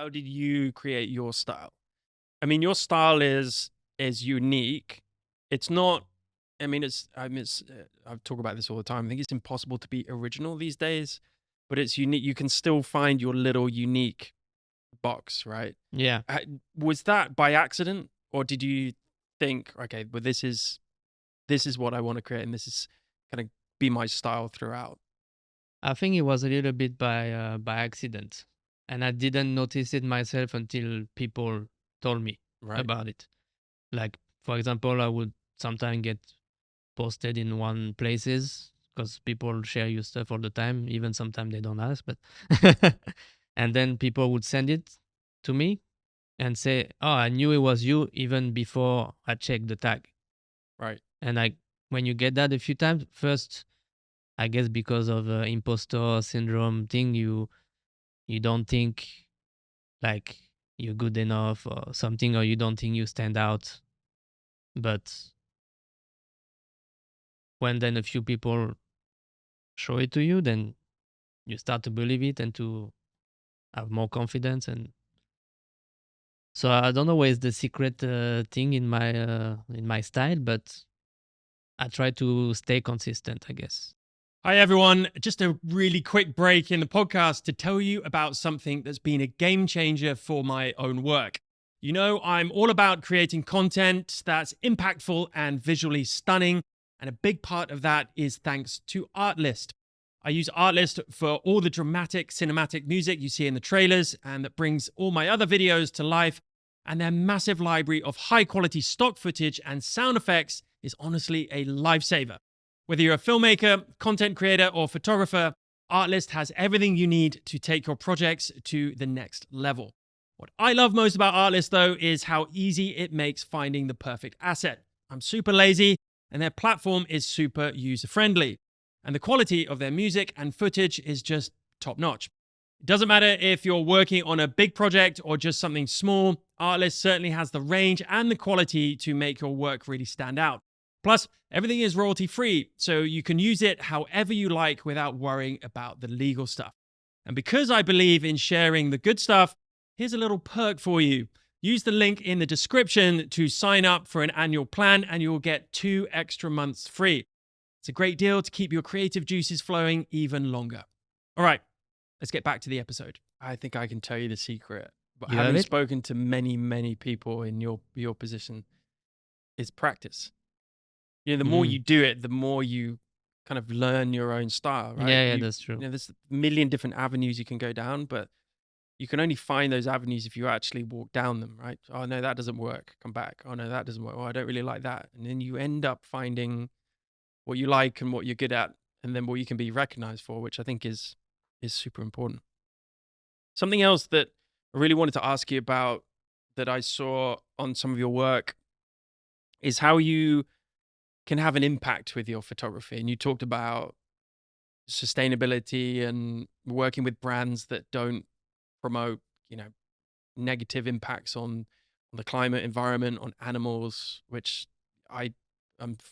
how did you create your style? I mean, your style is unique. It's not. I talk about this all the time. I think it's impossible to be original these days, but it's unique. You can still find your little unique box, right? Yeah. Was that by accident, or did you think, okay, well, this is what I want to create, and this is gonna be my style throughout? I think it was a little bit by accident, and I didn't notice it myself until people told me Right. about it. Like, for example, I would sometimes get posted in one places because people share your stuff all the time, even sometimes they don't ask, but and then people would send it to me and say, "Oh, I knew it was you even before I checked the tag." Right. And when you get that a few times, first, I guess because of impostor syndrome thing, you don't think like you're good enough or something, or you don't think you stand out. But when then a few people show it to you, then you start to believe it and to have more confidence. And so I don't know where is the secret thing in my style, but I try to stay consistent, I guess. Hi, everyone. Just a really quick break in the podcast to tell you about something that's been a game changer for my own work. You know, I'm all about creating content that's impactful and visually stunning. And a big part of that is thanks to Artlist. I use Artlist for all the dramatic cinematic music you see in the trailers, and that brings all my other videos to life. And their massive library of high quality stock footage and sound effects is honestly a lifesaver. Whether you're a filmmaker, content creator, or photographer, Artlist has everything you need to take your projects to the next level. What I love most about Artlist, though, is how easy it makes finding the perfect asset. I'm super lazy, and their platform is super user-friendly. And the quality of their music and footage is just top-notch. It doesn't matter if you're working on a big project or just something small, Artlist certainly has the range and the quality to make your work really stand out. Plus, everything is royalty free, so you can use it however you like without worrying about the legal stuff. And because I believe in sharing the good stuff, here's a little perk for you. Use the link in the description to sign up for an annual plan, and you'll get 2 extra months free. It's a great deal to keep your creative juices flowing even longer. All right, let's get back to the episode. I think I can tell you the secret, but You have having it? spoken to many, many people in your position, is practice. You know, the more you Mm. do it, the more you kind of learn your own style, right? Yeah, You that's true. know, there's a million different avenues you can go down, but you can only find those avenues if you actually walk down them, right? Oh no, that doesn't work. Come back. Oh no, that doesn't work. Oh, I don't really like that. And then you end up finding what you like and what you're good at, and then what you can be recognized for, which I think is super important. Something else that I really wanted to ask you about that I saw on some of your work is how you can have an impact with your photography. And you talked about sustainability and working with brands that don't promote, you know, negative impacts on the climate, environment, on animals, which I'm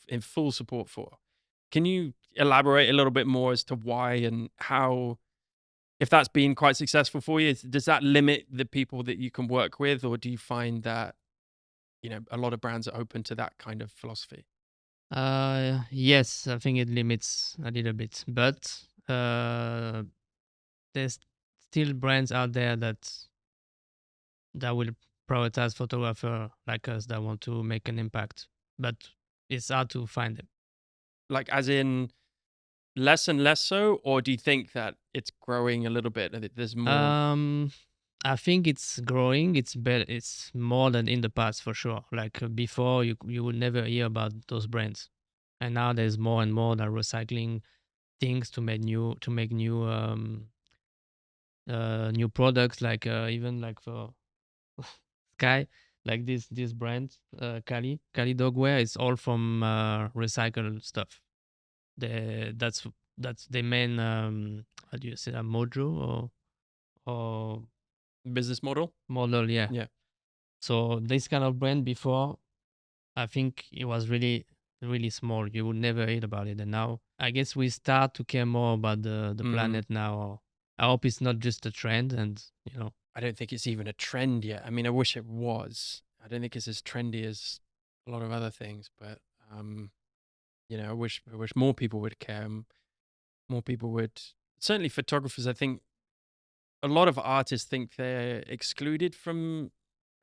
in full support for. Can you elaborate a little bit more as to why and how, if that's been quite successful for you, does that limit the people that you can work with, or do you find that, you know, a lot of brands are open to that kind of philosophy? Yes, I think it limits a little bit, but there's still brands out there that will prioritize photographer like us that want to make an impact, but it's hard to find them. Like, as in less and less so, or do you think that it's growing a little bit and that there's more? Um, I think it's growing. It's better. It's more than in the past for sure. Like before, you would never hear about those brands, and now there's more and more that are recycling things to make new products. Like even like for Sky, like this brand, Kali Dogwear is all from recycled stuff. That's the main how do you say that, mojo or Business model? model, yeah. Yeah. So this kind of brand before, I think it was really really small. You would never hear about it, and now I guess we start to care more about the Mm. planet now. I hope it's not just a trend, and I don't think it's even a trend yet. I mean, I wish it was. I don't think it's as trendy as a lot of other things, but I wish more people would care. More people would. Certainly, photographers. I think a lot of artists think they're excluded from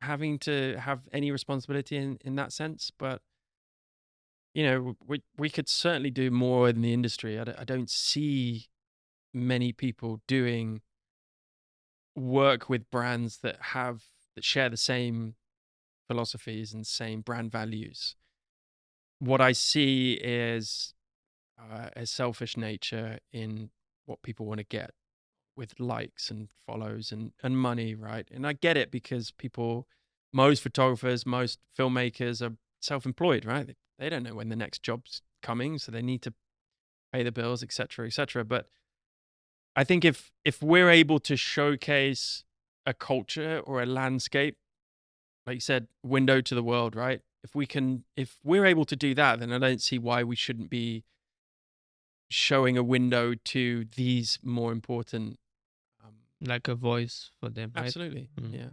having to have any responsibility in that sense, but we could certainly do more in the industry. I don't see many people doing work with brands that share the same philosophies and same brand values. What I see is a selfish nature in what people want to get with likes and follows and money, right? And I get it because most photographers, most filmmakers are self-employed, right? They don't know when the next job's coming, so they need to pay the bills, et cetera, et cetera. But I think if we're able to showcase a culture or a landscape, like you said, window to the world, right? If we're able to do that, then I don't see why we shouldn't be showing a window to these more important. Like a voice for them, right? Absolutely, Mm. yeah.